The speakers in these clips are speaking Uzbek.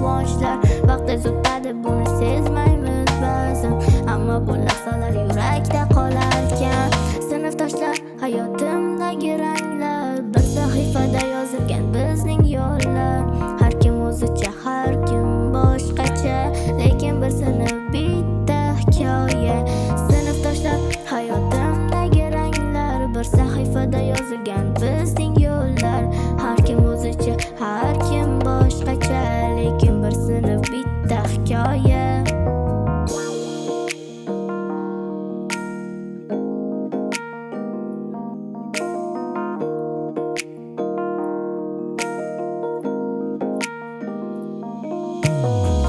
quvonchlar. Vaqt tez o'tadi, buni sezmaymiz ba'zan, ammo bu lahzalar yurakda qolarkan. Sinfdoshlar hayotimdagi ranglar, bir sahifada yozilgan bizning yo'llar. Har kim o'zicha, har kim boshqacha, lekin bir sinf bitta hikoya. Sinfdoshlar hayotimdagi ranglar, bir sahifada yozilgan bizning yo'llar. Har kim o'zicha, har kim boshqacha, lekin bir sinf bitta hikoya.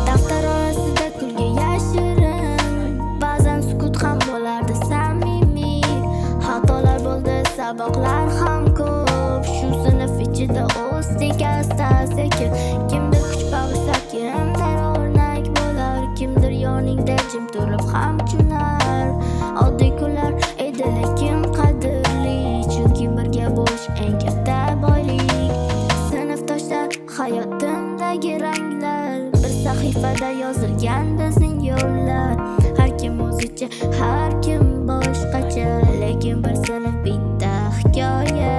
Daftar orasida kulgi yashirin, ba'zan sukut ham bo'lardi samimiy. Xatolar bo'ldi, saboqlar ham ko'p, shu sinf ichida o'sdik asta-sekin. Kimdir kuch bag'ishlar, kimdir o'rnak bo'lar, kimdir yoningda jim turib ham tunar. Oddiy kunlar edi, lekin qadrli, chunki birga bo'lish eng katta boylik. Sinfdoshlar hayotimdagi ranglar, bir sahifada yozilgan bizning yo'llar. Har kim o'zicha, har kim boshqacha, lekin bir sinf bitta hikoya.